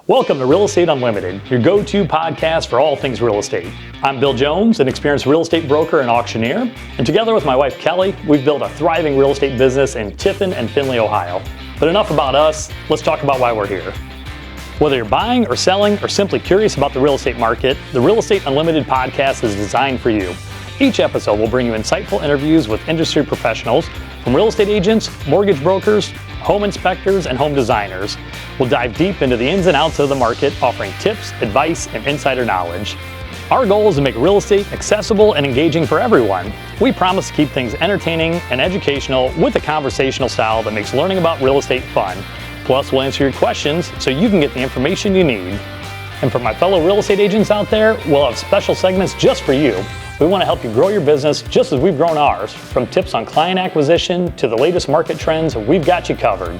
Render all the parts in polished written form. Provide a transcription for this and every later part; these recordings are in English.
Welcome to Real Estate Unlimited, your go-to podcast for all things real estate. I'm Bill Jones, an experienced real estate broker and auctioneer, and together with my wife Kelly, we've built a thriving real estate business in Tiffin and Findlay, Ohio. But enough about us, let's talk about why we're here. Whether you're buying or selling or simply curious about the real estate market, the Real Estate Unlimited podcast is designed for you. Each episode will bring you insightful interviews with industry professionals, from real estate agents, mortgage brokers, home inspectors, and home designers. We'll dive deep into the ins and outs of the market, offering tips, advice, and insider knowledge. Our goal is to make real estate accessible and engaging for everyone. We promise to keep things entertaining and educational with a conversational style that makes learning about real estate fun. Plus, we'll answer your questions so you can get the information you need. And for my fellow real estate agents out there, we'll have special segments just for you. We want to help you grow your business just as we've grown ours. From tips on client acquisition to the latest market trends, we've got you covered.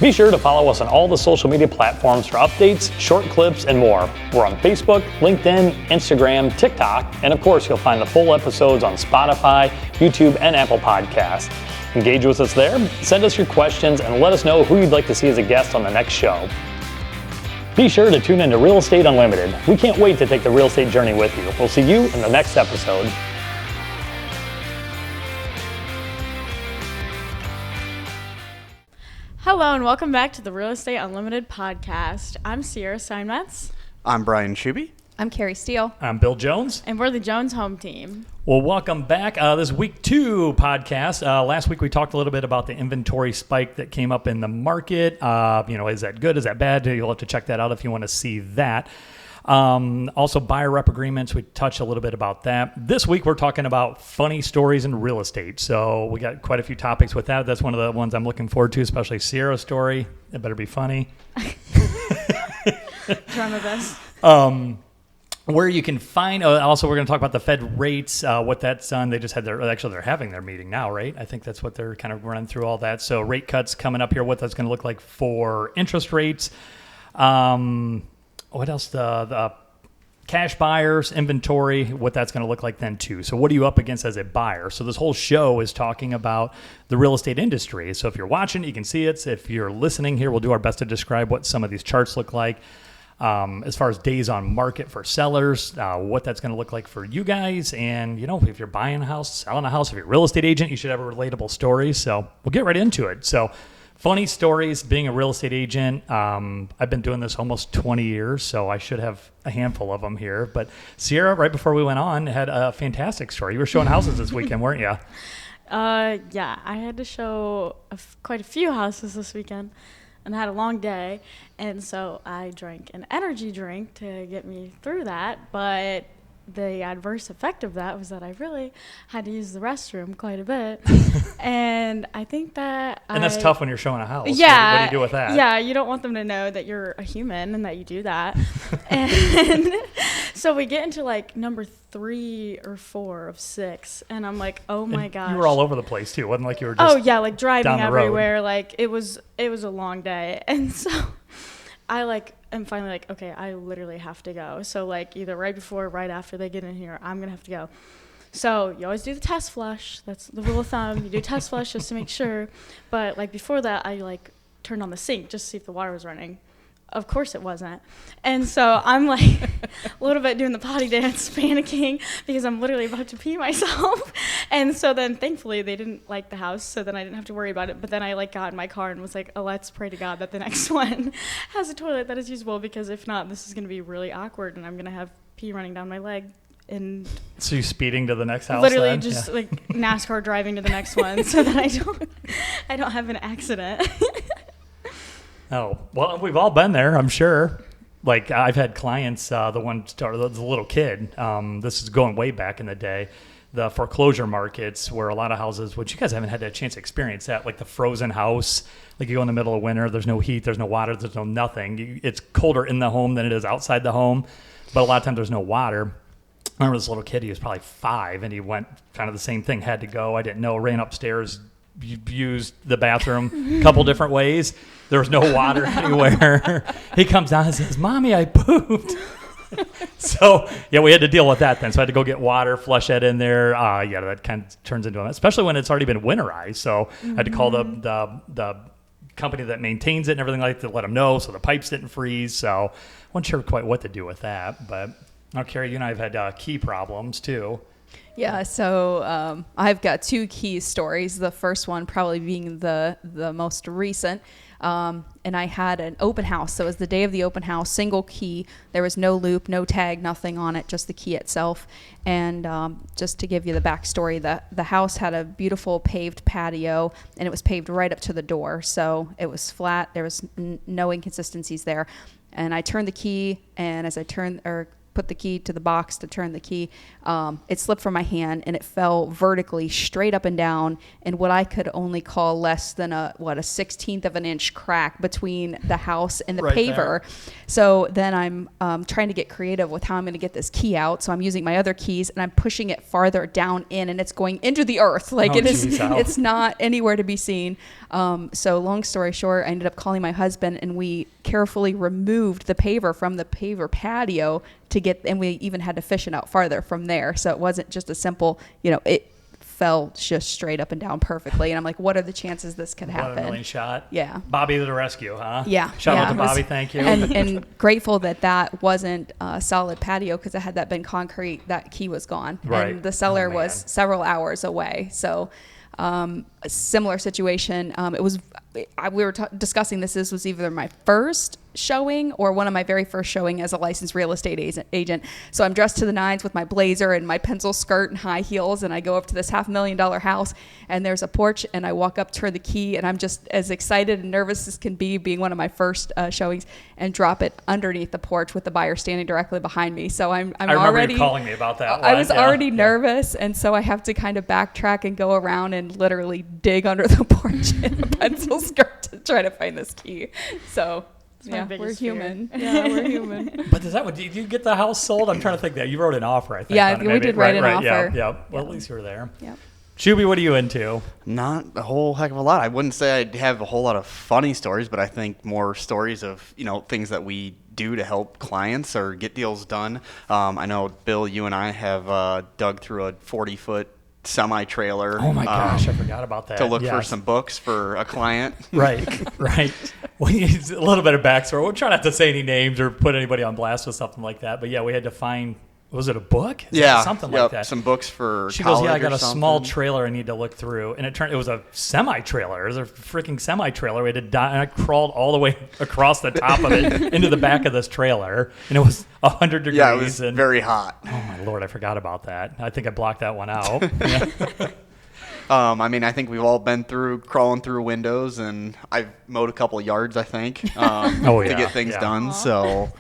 Be sure to follow us on all the social media platforms for updates, short clips, and more. We're on Facebook, LinkedIn, Instagram, TikTok, and of course you'll find the full episodes on Spotify, YouTube, and Apple Podcasts. Engage with us there, send us your questions, and let us know who you'd like to see as a guest on the next show. Be sure to tune into Real Estate Unlimited. We can't wait to take the real estate journey with you. We'll see you in the next episode. Hello and welcome back to the Real Estate Unlimited podcast. I'm Sierra Steinmetz. I'm Brian Schuby. I'm Carrie Steele. I'm Bill Jones. And we're the Jones home team. Well, welcome back. This week 2 podcast. Last week we talked a little bit about the inventory spike that came up in the market. Is that good? Is that bad? You'll have to check that out if you want to see that. Also, buyer rep agreements. We touched a little bit about that. This week we're talking about funny stories in real estate. So we got quite a few topics with that. That's one of the ones I'm looking forward to, especially Sierra's story. It better be funny. Try my best. Where you can find, also we're going to talk about the Fed rates, what that's done. They just had they're having their meeting now, right? I think that's what they're kind of running through all that. So rate cuts coming up here, what that's going to look like for interest rates. What else? The cash buyers, inventory, what that's going to look like then too. So what are you up against as a buyer? So this whole show is talking about the real estate industry. So if you're watching, you can see it. If you're listening here, we'll do our best to describe what some of these charts look like. As far as days on market for sellers, what that's going to look like for you guys. And, if you're buying a house, selling a house, if you're a real estate agent, you should have a relatable story. So we'll get right into it. So funny stories, being a real estate agent. I've been doing this almost 20 years, so I should have a handful of them here. But Sierra, right before we went on, had a fantastic story. You were showing houses this weekend, weren't you? Yeah, I had to show quite a few houses this weekend. And I had a long day, and so I drank an energy drink to get me through that, but the adverse effect of that was that I really had to use the restroom quite a bit, and I think that And that's tough when you're showing a house. Yeah. What do you do with that? Yeah, you don't want them to know that you're a human and that you do that. And so we get into like number 3 or 4 of 6, and I'm like, oh my gosh. You were all over the place too. It wasn't like you were just like driving everywhere. Road. Like it was a long day, and so I am finally like, okay, I literally have to go. So either right before or right after they get in here, I'm gonna have to go. So you always do the test flush. That's the rule of thumb. You do test flush just to make sure. But before that, I turned on the sink just to see if the water was running. Of course it wasn't. And so I'm a little bit doing the potty dance, panicking because I'm literally about to pee myself. And so then thankfully they didn't like the house, so then I didn't have to worry about it. But then I got in my car and was like, oh, let's pray to God that the next one has a toilet that is usable, because if not, this is going to be really awkward and I'm going to have pee running down my leg. And so you speeding to the next house? Literally then? just NASCAR driving to the next one so that I don't have an accident. Oh, well, we've all been there, I'm sure. I've had clients, the little kid, this is going way back in the day, the foreclosure markets where a lot of houses, which you guys haven't had a chance to experience that, like the frozen house, you go in the middle of winter, there's no heat, there's no water, there's no nothing. It's colder in the home than it is outside the home, but a lot of times there's no water. I remember this little kid, he was probably 5, and he went kind of the same thing, had to go, I didn't know, ran upstairs, used the bathroom a couple different ways. There was no water anywhere. He comes down and says, Mommy, I pooped. So, we had to deal with that then. So I had to go get water, flush that in there. That kind of turns into, especially when it's already been winterized. So I had to call the company that maintains it and everything like that to let them know so the pipes didn't freeze. So I wasn't sure quite what to do with that. But now, Carrie, you and I have had key problems too. Yeah, so I've got 2 key stories. The first one probably being the most recent. And I had an open house. So it was the day of the open house, single key. There was no loop, no tag, nothing on it, just the key itself. And just to give you the backstory, the house had a beautiful paved patio, and it was paved right up to the door. So it was flat. There was no inconsistencies there. And I turned the key, and as I put the key to the box to turn the key, it slipped from my hand and it fell vertically straight up and down in what I could only call less than a 1/16 of an inch crack between the house and the paver. There. So then I'm trying to get creative with how I'm going to get this key out. So I'm using my other keys and I'm pushing it farther down in, and it's going into the earth. It's not anywhere to be seen. So long story short, I ended up calling my husband, and we carefully removed the paver from the paver patio and we even had to fish it out farther from there. So it wasn't just a simple, it fell just straight up and down perfectly. And I'm like, what are the chances this could happen? 1 million shot. Yeah. Bobby to the rescue, huh? Yeah. Shout out to Bobby. Thank you. And grateful that wasn't a solid patio, because had that been concrete, that key was gone. Right. And the seller was several hours away. So a similar situation. We were discussing this. This was either my first showing or one of my very first showing as a licensed real estate agent. So I'm dressed to the nines with my blazer and my pencil skirt and high heels, and I go up to this $500,000 house, and there's a porch, and I walk up, turn the key, and I'm just as excited and nervous as can be, being one of my first showings, and drop it underneath the porch with the buyer standing directly behind me. So I remember already you calling me about that. I was already nervous, and so I have to kind of backtrack and go around and literally dig under the porch in a pencil skirt to try to find this key. So we're human. Yeah, we're human. But did you get the house sold? I'm trying to think that. You wrote an offer, I think. Yeah, we did write an offer. Yeah. Well, at least you were there. Yeah. Shuby, what are you into? Not a whole heck of a lot. I wouldn't say I have a whole lot of funny stories, but I think more stories of, things that we do to help clients or get deals done. I know, Bill, you and I have dug through a 40-foot semi-trailer. Oh my gosh, I forgot about that. To look for some books for a client. Right. Well, a little bit of backstory. We'll try not to say any names or put anybody on blast with something like that. But yeah, we had to find, was it a book? Something like that. Some books for She college goes, I got a something. small trailer I need to look through. And it was a semi-trailer. It was a freaking semi-trailer. We had to die, and I crawled all the way across the top of it into the back of this trailer. And it was 100 degrees. Yeah, it was very hot. Oh my Lord, I forgot about that. I think I blocked that one out. I think we've all been crawling through windows, and I've mowed a couple of yards, I think, to get things done. Aww. So,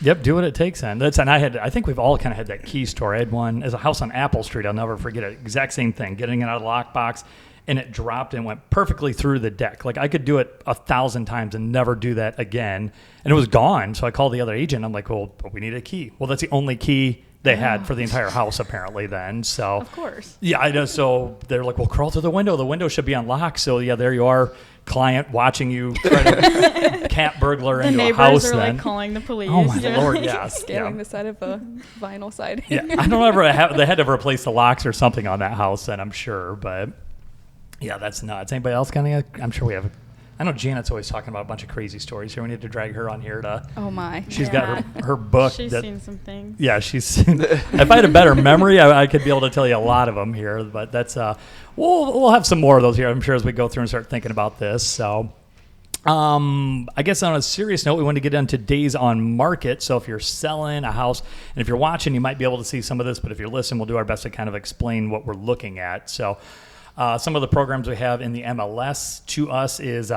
yep, do what it takes. And I think we've all kind of had that key story. I had one as a house on Apple Street. I'll never forget it. Exact same thing. Getting it out of the lockbox, and it dropped and went perfectly through the deck. Like I could do it 1,000 times and never do that again. And it was gone. So I called the other agent. I'm like, well, we need a key. Well, that's the only key they had for the entire house apparently then. So Of course. Yeah, I know. So they're like, well, crawl through the window. The window should be unlocked. So yeah, there you are, client watching you try to cat burglar into a house. The neighbors are then. like calling the police. Oh my Lord, yes. Scaling the side of a vinyl siding. Yeah, I don't ever they had to replace the locks or something on that house then, I'm sure. But yeah, that's nuts. Anybody else got any? I'm sure we have. I know Janet's always talking about a bunch of crazy stories here. We need to drag her on here to. Oh my! She's got her book. She's seen some things. Yeah, she's seen. If I had a better memory, I could be able to tell you a lot of them here. But that's we'll have some more of those here, I'm sure, as we go through and start thinking about this. So, I guess on a serious note, we want to get into days on market. So if you're selling a house, and if you're watching, you might be able to see some of this. But if you're listening, we'll do our best to kind of explain what we're looking at. So. Some of the programs we have in the MLS to us is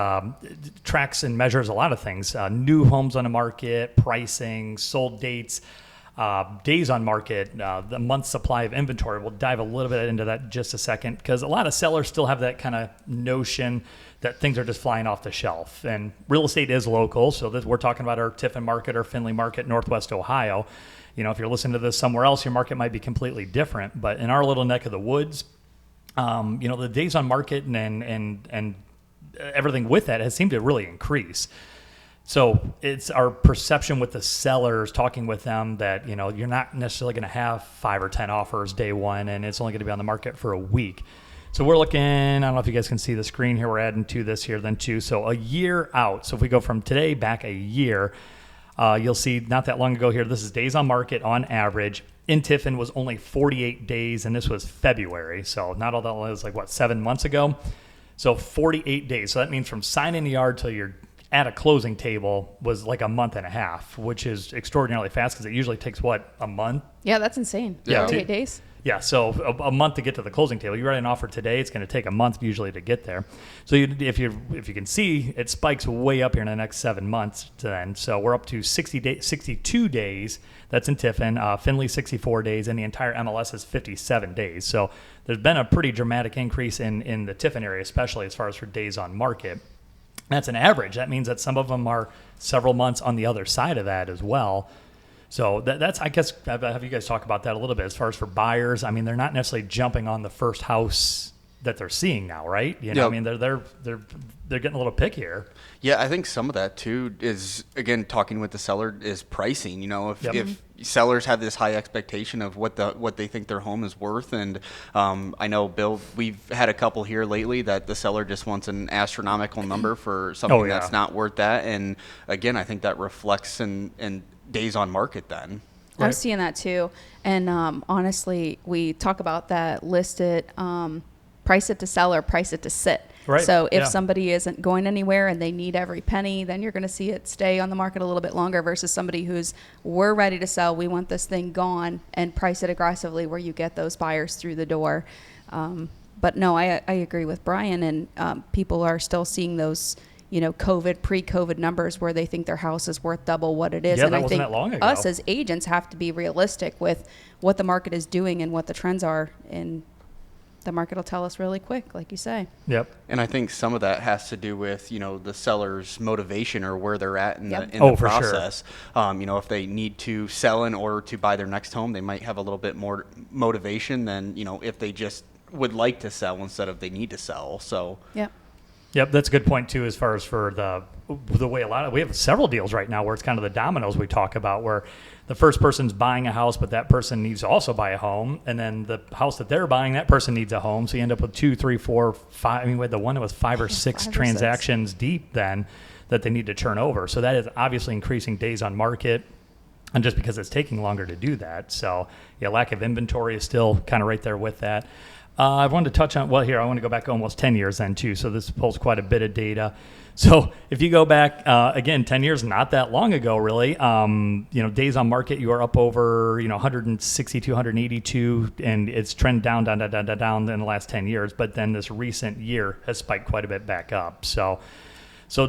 tracks and measures a lot of things. New homes on the market, pricing, sold dates, days on market, the month supply of inventory. We'll dive a little bit into that in just a second, because a lot of sellers still have that kind of notion that things are just flying off the shelf. And real estate is local, so we're talking about our Tiffin market or Findlay market, Northwest Ohio. If you're listening to this somewhere else, your market might be completely different. But in our little neck of the woods, the days on market and everything with that has seemed to really increase. So it's our perception with the sellers, talking with them, that, you're not necessarily going to have 5 or 10 offers day one, and it's only going to be on the market for a week. So we're looking, I don't know if you guys can see the screen here. We're adding to this here then too. So a year out. So if we go from today back a year, you'll see not that long ago here, this is days on market on average. In Tiffin was only 48 days, and this was February. So not all that long, it was like, 7 months ago? So 48 days. So that means from signing the yard till you're at a closing table was like a month and a half, which is extraordinarily fast because it usually takes, a month? Yeah, that's insane. Yeah. 48 days. Yeah, so a month to get to the closing table. You write an offer today, it's going to take a month usually to get there. So if you can see, it spikes way up here in the next 7 months then. So we're up to 62 days. That's in Tiffin. Findlay 64 days, and the entire MLS is 57 days. So there's been a pretty dramatic increase in the Tiffin area, especially as far as for days on market. That's an average. That means that some of them are several months on the other side of that as well. So that's, I guess, have you guys talk about that a little bit as far as for buyers? I mean, they're not necessarily jumping on the first house that they're seeing now, right? You know, I mean, they're getting a little pickier. Yeah, I think some of that too is, again, talking with the seller, is pricing. You know, if sellers have this high expectation of what they think their home is worth, and I know, Bill, we've had a couple here lately that the seller just wants an astronomical number for something that's not worth that. And again, I think that reflects in days on market then. Right. I'm seeing that too. And honestly, we talk about that, list it, price it to sell or price it to sit. Right. So if somebody isn't going anywhere and they need every penny, then you're going to see it stay on the market a little bit longer versus somebody who's, we're ready to sell, we want this thing gone, and price it aggressively where you get those buyers through the door. But no, I agree with Brian, and people are still seeing those, pre-COVID numbers where they think their house is worth double what it is. Yeah, and that I wasn't think that long ago. us as agents have to be realistic with what the market is doing and what the trends are, and the market will tell us really quick, like you say. Yep. And I think some of that has to do with, the seller's motivation or where they're at in the process. Sure. If they need to sell in order to buy their next home, they might have a little bit more motivation than, if they just would like to sell instead of they need to sell. So Yep, that's a good point too, as far as for the way we have several deals right now where it's kind of the dominoes we talk about, where the first person's buying a house, but that person needs to also buy a home, and then the house that they're buying, that person needs a home. So you end up with 2, 3, 4, 5. I mean, we had the one that was 5 or 6 transactions deep then that they need to turn over. So that is obviously increasing days on market, and just because it's taking longer to do that. So lack of inventory is still kind of right there with that. I wanted to touch on, I want to go back almost 10 years then too. So this pulls quite a bit of data. So if you go back, again, 10 years, not that long ago, really, days on market, you are up over, 162, 182, and it's trend down in the last 10 years. But then this recent year has spiked quite a bit back up. So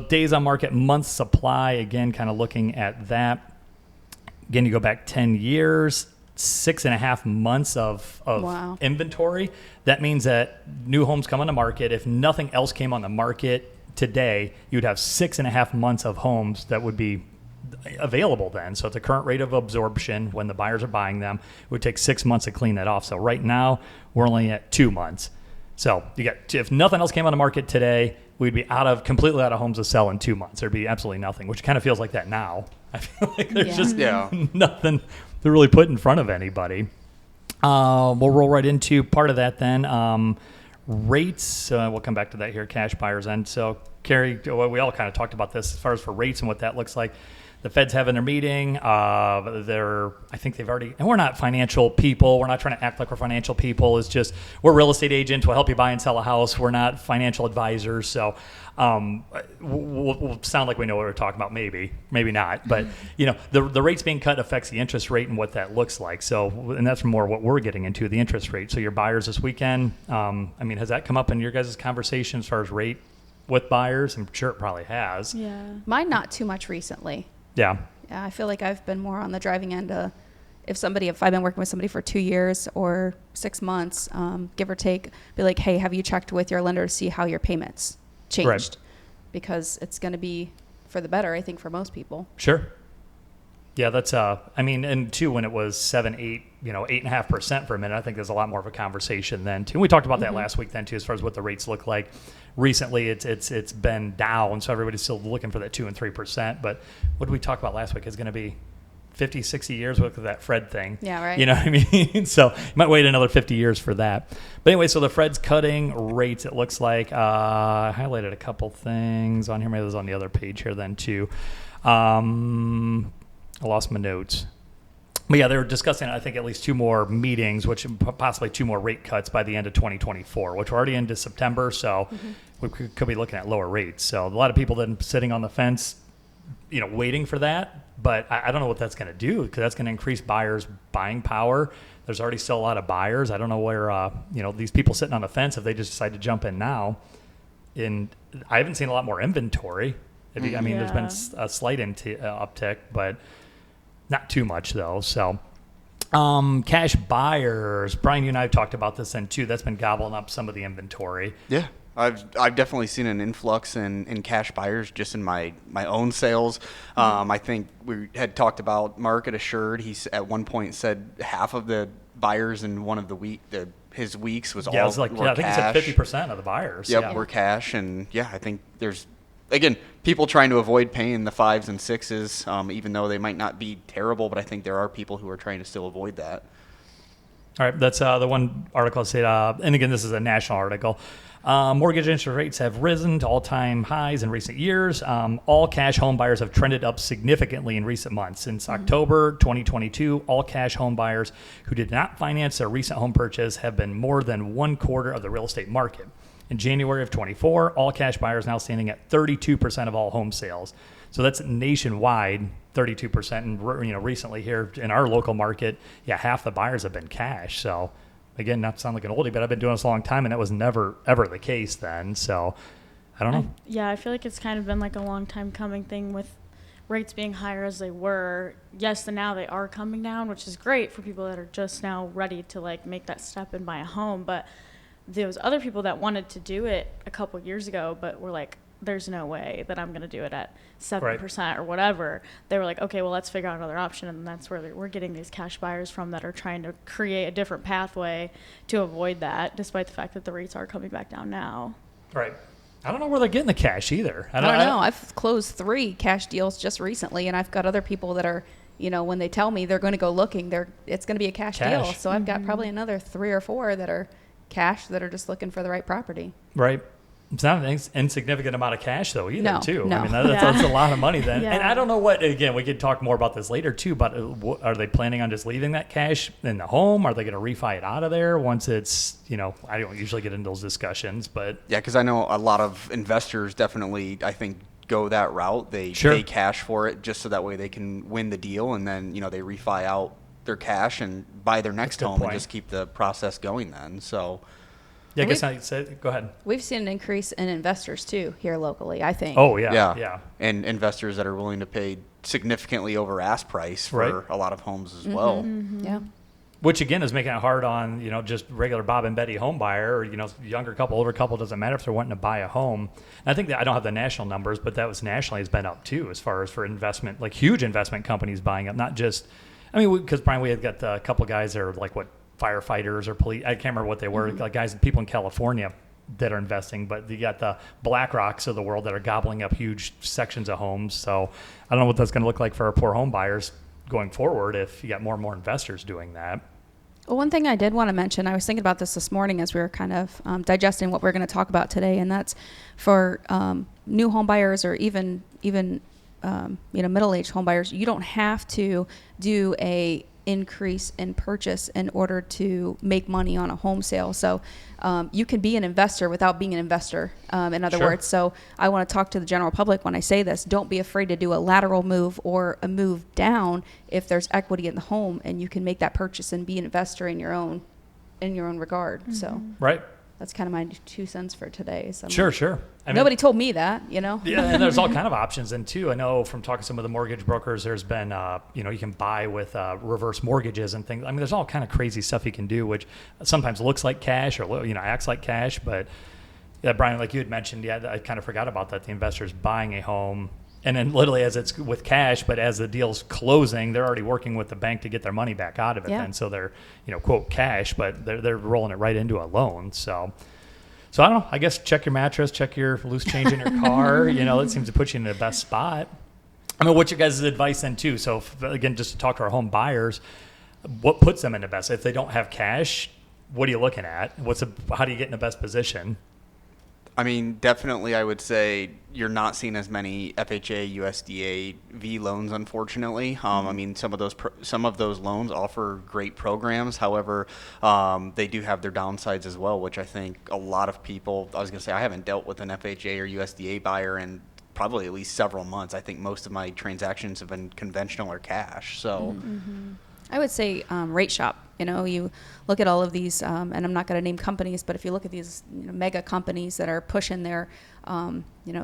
days on market, month supply, again, kind of looking at that. Again, you go back 10 years, 6.5 months of inventory. That means that new homes come on the market. If nothing else came on the market today, you'd have 6.5 months of homes that would be available then. So at the current rate of absorption, when the buyers are buying them, it would take 6 months to clean that off. So right now, we're only at 2 months. So if nothing else came on the market today, we'd be completely out of homes to sell in 2 months. There'd be absolutely nothing, which kind of feels like that now. I feel like there's just nothing to really put in front of anybody. We'll roll right into part of that then. Rates, we'll come back to that here, cash buyers end. So, Carrie, we all kind of talked about this as far as for rates and what that looks like. The Fed's having their meeting. I think they've already, and we're not financial people. We're not trying to act like we're financial people. It's just, we're real estate agents. We'll help you buy and sell a house. We're not financial advisors. So we'll sound like we know what we're talking about. Maybe not. But, the rates being cut affects the interest rate and what that looks like. So, and that's more what we're getting into, the interest rate. So your buyers this weekend, has that come up in your guys' conversation as far as rate with buyers? I'm sure it probably has. Yeah. Mine not too much recently. Yeah, I feel like I've been more on the driving end. If I've been working with somebody for 2 years or 6 months, give or take, be like, hey, have you checked with your lender to see how your payments changed? Right. Because it's going to be for the better, I think, for most people. Sure. Yeah, that's, and too, when it was 7, 8, 8.5% for a minute, I think there's a lot more of a conversation then too. And we talked about that last week then too, as far as what the rates look like. Recently, it's been down, so everybody's still looking for that 2 and 3%. But what did we talk about last week? It's going to be 50, 60 years with that Fred thing. Yeah, right. You know what I mean? So you might wait another 50 years for that. But anyway, so the Fed's cutting rates, it looks like. I highlighted a couple things on here. Maybe it was on the other page here then too. I lost my notes. But yeah, they were discussing, I think, at least 2 more meetings, which possibly 2 more rate cuts by the end of 2024, which we're already into September. So we could be looking at lower rates. So a lot of people then sitting on the fence, waiting for that. But I don't know what that's going to do, because that's going to increase buyers' buying power. There's already still a lot of buyers. I don't know where, these people sitting on the fence, if they just decide to jump in now. And I haven't seen a lot more inventory. There's been a slight uptick, but not too much though. So cash buyers, Brian, you and I have talked about this then too. That's been gobbling up some of the inventory. Yeah. I've definitely seen an influx in cash buyers just in my own sales. I think we had talked about Market Assured. He at one point said half of the buyers in one of his weeks was all I think cash. he said 50% of the buyers. Yep, were cash. And I think there's, again, people trying to avoid paying the 5s and 6s, even though they might not be terrible, but I think there are people who are trying to still avoid that. All right, that's the one article I said, and again, this is a national article. Mortgage interest rates have risen to all-time highs in recent years. All cash home buyers have trended up significantly in recent months. Since October 2022, all cash home buyers who did not finance their recent home purchase have been more than 1/4 of the real estate market. In January of 24, all cash buyers now standing at 32% of all home sales. So that's nationwide, 32%. And recently here in our local market, half the buyers have been cash. So again, not to sound like an oldie, but I've been doing this a long time, and that was never, ever the case then. So I don't know. I feel like it's kind of been like a long time coming thing with rates being higher as they were. Yes, and now they are coming down, which is great for people that are just now ready to like make that step and buy a home. But those other people that wanted to do it a couple years ago, but were like, there's no way that I'm going to do it at 7% or whatever. They were like, okay, well, let's figure out another option. And that's where we're getting these cash buyers from that are trying to create a different pathway to avoid that, despite the fact that the rates are coming back down now. Right. I don't know where they're getting the cash either. I don't know. I've closed 3 cash deals just recently, and I've got other people that are, when they tell me they're going to go looking, it's going to be a cash deal. So I've got probably another 3 or 4 that are cash that are just looking for the right property. Right. It's not an insignificant amount of cash, though, either, too. No. I mean, that's a lot of money then. Yeah. And I don't know again, we could talk more about this later, too, but are they planning on just leaving that cash in the home? Are they going to refi it out of there once it's, I don't usually get into those discussions, but. Yeah, because I know a lot of investors definitely, I think, go that route. They pay cash for it just so that way they can win the deal, and then, they refi out their cash and buy their next home and just keep the process going then. So. Yeah, I guess go ahead. We've seen an increase in investors, too, here locally, I think. Oh, yeah. And investors that are willing to pay significantly over ask price for a lot of homes as well. Mm-hmm. Yeah. Which, again, is making it hard on, just regular Bob and Betty home buyer, or, younger couple, older couple, doesn't matter if they're wanting to buy a home. And I think that I don't have the national numbers, but that was nationally has been up, too, as far as for investment, like huge investment companies buying up, not just, because, Brian, we had got a couple guys that are like, firefighters or police, I can't remember what they were, like people in California that are investing, but you got the BlackRocks of the world that are gobbling up huge sections of homes. So I don't know what that's going to look like for our poor home buyers going forward if you got more and more investors doing that. Well, one thing I did want to mention, I was thinking about this morning as we were kind of digesting what we're going to talk about today, and that's for new home buyers or even middle-aged home buyers. You don't have to do a increase in purchase in order to make money on a home sale. So you can be an investor without being an investor, in other words. So I want to talk to the general public when I say this. Don't be afraid to do a lateral move or a move down if there's equity in the home, and you can make that purchase and be an investor in your own regard. Mm-hmm. So that's kind of my 2 cents for today. So Sure. Nobody told me that, Yeah, and there's all kind of options then too. I know from talking to some of the mortgage brokers, there's been, you can buy with reverse mortgages and things. There's all kind of crazy stuff you can do, which sometimes looks like cash or, acts like cash. But yeah, Brian, like you had mentioned, I kind of forgot about that. The investor's buying a home, and then literally as it's with cash, but as the deal's closing, they're already working with the bank to get their money back out of it. And so they're, quote cash, but they're rolling it right into a loan. So I don't know. I guess check your mattress, check your loose change in your car. It seems to put you in the best spot. I mean, what's your guys' advice then too? So again, just to talk to our home buyers, what puts them in the best? If they don't have cash, what are you looking at? How do you get in the best position? I mean, definitely I would say you're not seeing as many FHA, USDA, V loans, unfortunately. I mean, some of those loans offer great programs. However, they do have their downsides as well, which I think a lot of people, I was going to say, I haven't dealt with an FHA or USDA buyer in probably at least several months. I think most of my transactions have been conventional or cash. So I would say rate shop. You look at all of these, and I'm not going to name companies, but if you look at these mega companies that are pushing their,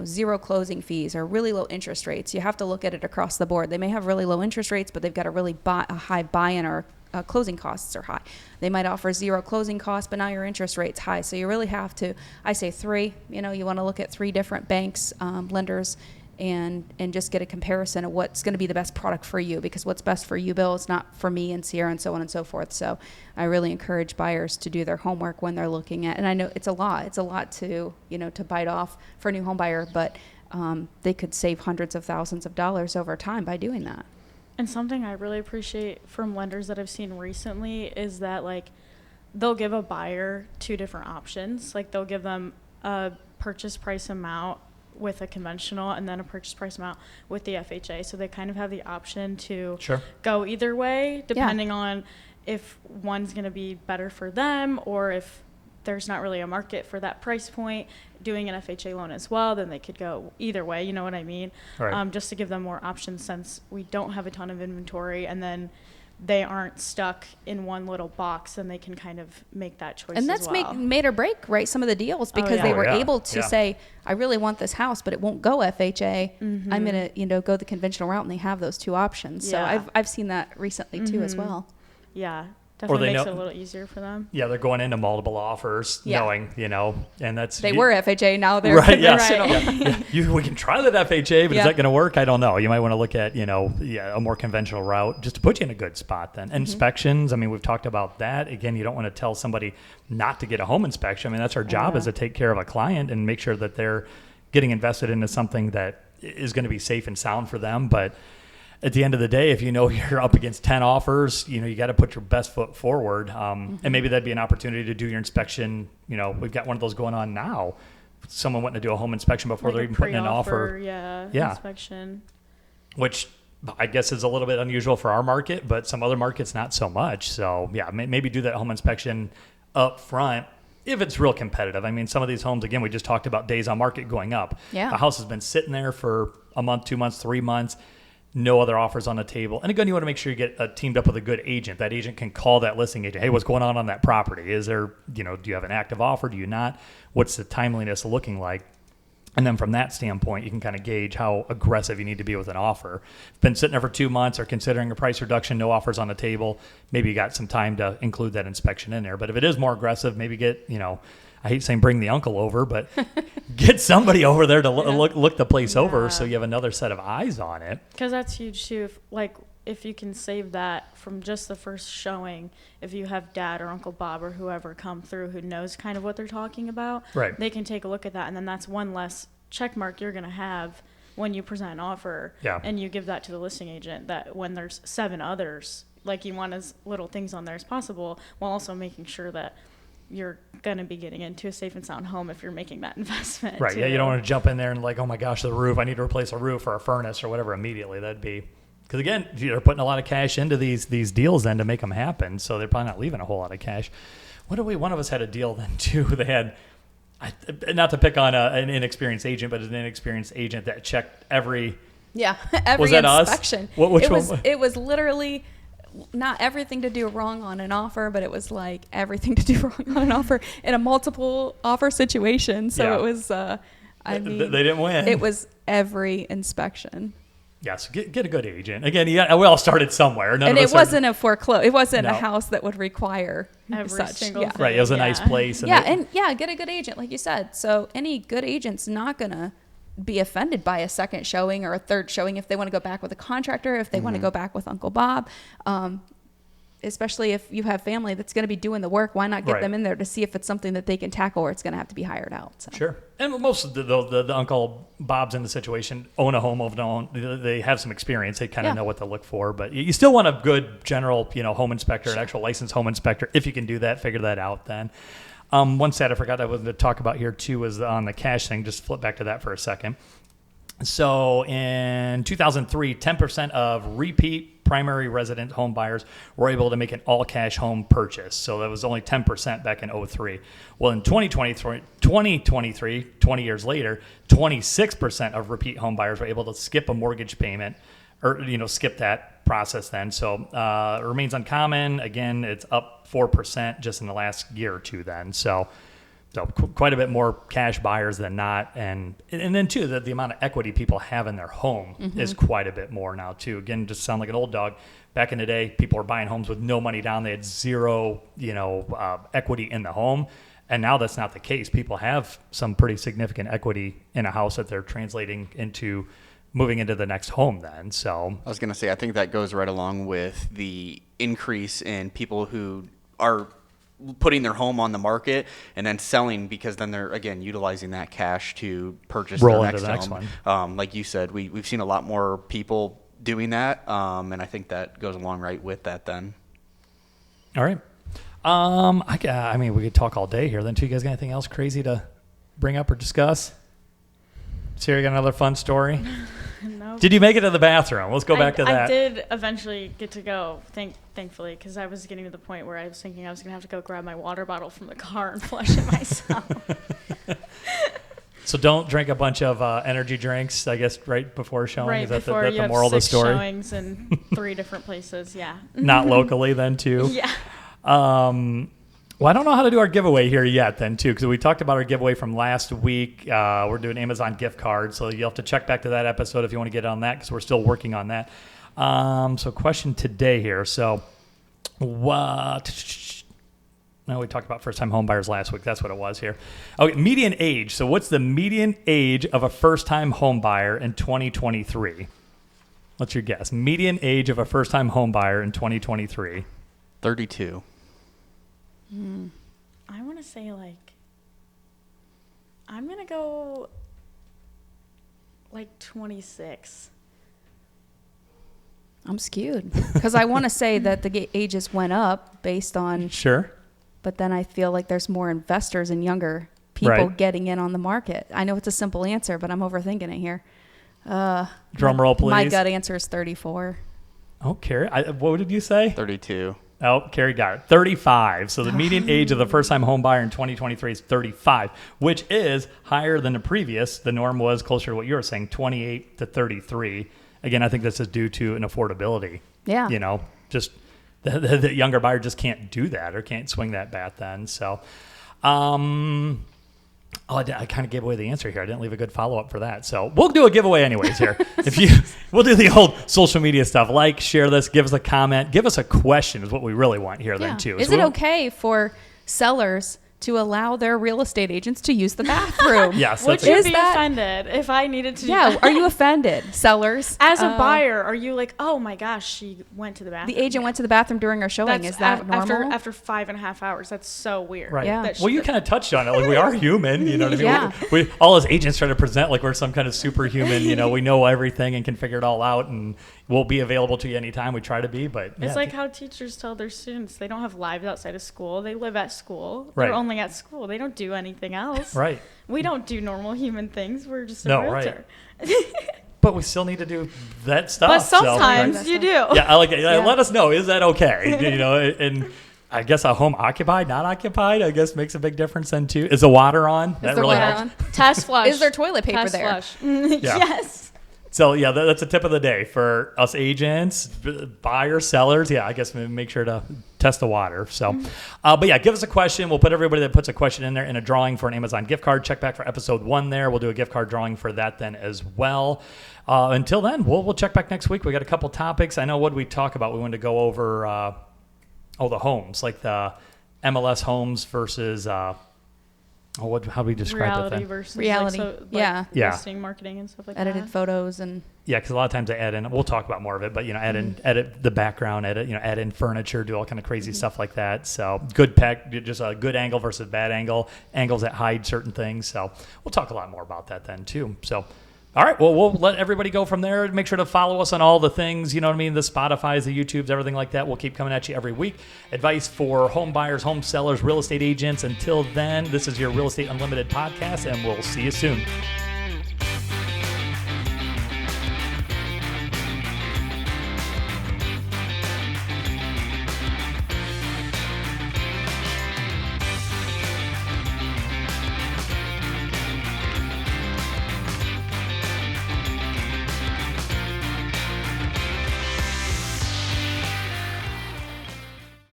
zero closing fees or really low interest rates, you have to look at it across the board. They may have really low interest rates, but they've got a high buy-in or closing costs are high. They might offer zero closing costs, but now your interest rate's high. So you really have to, I say three, you want to look at three different banks, lenders, and just get a comparison of what's going to be the best product for you, because what's best for you, Bill, is not for me and Sierra and so on and so forth. So I really encourage buyers to do their homework when they're looking at, and I know it's a lot to, to bite off for a new home buyer, but they could save hundreds of thousands of dollars over time by doing that. And something I really appreciate from lenders that I've seen recently is that they'll give a buyer two different options. They'll give them a purchase price amount with a conventional and then a purchase price amount with the FHA. So they kind of have the option to go either way, depending on if one's going to be better for them, or if there's not really a market for that price point. Doing an FHA loan as well, then they could go either way, you know what I mean? Right. Just to give them more options, since we don't have a ton of inventory, and then they aren't stuck in one little box, and they can kind of make that choice and that's as well. made or break, right? Some of the deals, because they were able to say, I really want this house, but it won't go FHA. I'm going to, go the conventional route, and they have those two options. So I've seen that recently too as well. Yeah. Definitely makes it a little easier for them. Yeah, they're going into multiple offers, knowing, and that's... They were FHA, now they're conventional. We can try that FHA, but is that going to work? I don't know. You might want to look at, a more conventional route just to put you in a good spot then. Inspections, I mean, we've talked about that. Again, you don't want to tell somebody not to get a home inspection. I mean, that's our job, is to take care of a client and make sure that they're getting invested into something that is going to be safe and sound for them. But at the end of the day, if you're up against 10 offers, you got to put your best foot forward. And maybe that'd be an opportunity to do your inspection. We've got one of those going on now. Someone wanting to do a home inspection before they're even putting in an offer. Inspection. Which I guess is a little bit unusual for our market, but some other markets not so much. So maybe do that home inspection up front if it's real competitive. I mean, some of these homes, again, we just talked about days on market going up. Yeah. A house has been sitting there for a month, 2 months, 3 months. No other offers on the table. And again, you want to make sure you get teamed up with a good agent. That agent can call that listing agent. Hey, what's going on that property? Is there, do you have an active offer? Do you not? What's the timeliness looking like? And then from that standpoint, you can kind of gauge how aggressive you need to be with an offer. Been sitting there for 2 months or considering a price reduction, no offers on the table. Maybe you got some time to include that inspection in there. But if it is more aggressive, maybe get, I hate saying bring the uncle over, but get somebody over there to look the place over, so you have another set of eyes on it. Because that's huge too. If you can save that from just the first showing, if you have Dad or Uncle Bob or whoever come through who knows kind of what they're talking about, right, they can take a look at that, and then that's one less check mark you're going to have when you present an offer. Yeah. And you give that to the listing agent, that when there's 7 others, you want as little things on there as possible, while also making sure that you're going to be getting into a safe and sound home if you're making that investment. Right. Yeah. You don't want to jump in there and oh my gosh, the roof, I need to replace a roof or a furnace or whatever immediately. That'd be, because again, they're putting a lot of cash into these deals then to make them happen. So they're probably not leaving a whole lot of cash. One of us had a deal then too. They had, not to pick on an inexperienced agent, but an inexperienced agent that checked every was that inspection. Us? It was literally not everything to do wrong on an offer, but it was everything to do wrong on an offer in a multiple offer situation. So it was, they didn't win. It was every inspection. Yes, get a good agent. Again, we all started somewhere. And it wasn't a foreclosure. It wasn't a house that would require every such. Single thing. Right, it was a nice place. And get a good agent, like you said. So any good agent's not going to be offended by a second showing or a third showing if they want to go back with a contractor, if they want to go back with Uncle Bob. especially if you have family that's going to be doing the work, why not get Right. them in there to see if it's something that they can tackle or it's going to have to be hired out. So. Sure. And most of the Uncle Bobs in the situation own a home of their own. They have some experience. They kind of know what to look for. But you still want a good general, home inspector, an actual licensed home inspector. If you can do that, figure that out then. One stat I forgot I was going to talk about here too was on the cash thing. Just flip back to that for a second. So in 2003, 10% of repeat primary resident home buyers were able to make an all-cash home purchase. So that was only 10% back in 2003. Well, in 2023, 20 years later, 26% of repeat home buyers were able to skip a mortgage payment or, skip that process then. So it remains uncommon. Again, it's up 4% just in the last year or two then. So quite a bit more cash buyers than not. And then, too, the amount of equity people have in their home is quite a bit more now, too. Again, just sound like an old dog. Back in the day, people were buying homes with no money down. They had zero, equity in the home. And now that's not the case. People have some pretty significant equity in a house that they're translating into moving into the next home then. So I was going to say, I think that goes right along with the increase in people who are putting their home on the market and then selling because then they're, again, utilizing that cash to purchase roll their into next the home. next one. Like you said, we've seen a lot more people doing that, and I think that goes along right with that then. All right. I mean, we could talk all day here. Then, too, you guys got anything else crazy to bring up or discuss? Sarah, you got another fun story? No. Did you make it to the bathroom? Let's go back to that. I did eventually get to go, thankfully, because I was getting to the point where I was thinking I was going to have to go grab my water bottle from the car and flush it myself. So don't drink a bunch of energy drinks, I guess, right before showing? Right Is that before the you have moral of the 6 story? showings in 3 different places, yeah. Not locally then, too? Yeah. Well, I don't know how to do our giveaway here yet then, too, because we talked about our giveaway from last week. We're doing Amazon gift cards, so you'll have to check back to that episode if you want to get on that, because we're still working on that. So question today here. So what... No, we talked about first-time home buyers last week. That's what it was here. Okay, median age. So what's the median age of a first-time home buyer in 2023? What's your guess? Median age of a first-time home buyer in 2023. 32. I want to say, I'm going to go, 26. I'm skewed because I want to say that the ages went up based on... Sure. But then I feel like there's more investors and younger people getting in on the market. I know it's a simple answer, but I'm overthinking it here. Drum roll, please. My gut answer is 34. Oh, Carrie, what did you say? 32. Oh, Carrie got it. 35. So the median age of the first-time home buyer in 2023 is 35, which is higher than the previous. The norm was closer to what you were saying, 28 to 33. Again, I think this is due to an affordability. Yeah. Just the younger buyer just can't do that or can't swing that bat then. So, I kind of gave away the answer here. I didn't leave a good follow-up for that. So we'll do a giveaway anyways here. We'll do the old social media stuff. Like, share this, give us a comment, give us a question is what we really want here then too. Is it okay for sellers to allow their real estate agents to use the bathroom? Yes. Would you be offended if I needed to do that? Are you offended, sellers? As a buyer, are you like, oh my gosh, she went to the bathroom? The agent went to the bathroom during our showing. Is that normal? After 5.5 hours. That's so weird. Right. Yeah. Well, you kind of touched on it. We are human, you know what I mean? Yeah. We all as agents try to present like we're some kind of superhuman, we know everything and can figure it all out and we'll be available to you anytime we try to be, but it's like how teachers tell their students they don't have lives outside of school. They live at school. Right. They're only at school. They don't do anything else. Right. We don't do normal human things. We're just a realtor. But we still need to do that stuff. But sometimes you do. Yeah, I like it. Yeah. Let us know. Is that okay? And I guess a home occupied, not occupied, I guess makes a big difference then too. Is the water on? That really helps. Test flush. Is there toilet paper Test there? Flush. Yes. So yeah, that's a tip of the day for us agents, buyers, sellers. Yeah, I guess make sure to test the water. So, but yeah, give us a question. We'll put everybody that puts a question in there in a drawing for an Amazon gift card. Check back for episode 1 there. We'll do a gift card drawing for that then as well. Until then, we'll check back next week. We got a couple topics. I know what we talk about. We wanted to go over the homes, like the MLS homes versus. How do we describe reality that then? versus Reality. listing Yeah. marketing and stuff like Edited that. photos and Yeah, because a lot of times I add in, we'll talk about more of it, but edit the background, add in furniture, do all kind of crazy stuff like that. So good just a good angle versus bad angle, angles that hide certain things. So we'll talk a lot more about that then too. So, all right, well, we'll let everybody go from there. Make sure to follow us on all the things, the Spotifys, the YouTubes, everything like that. We'll keep coming at you every week. Advice for home buyers, home sellers, real estate agents. Until then, this is your Real Estate Unlimited podcast, and we'll see you soon.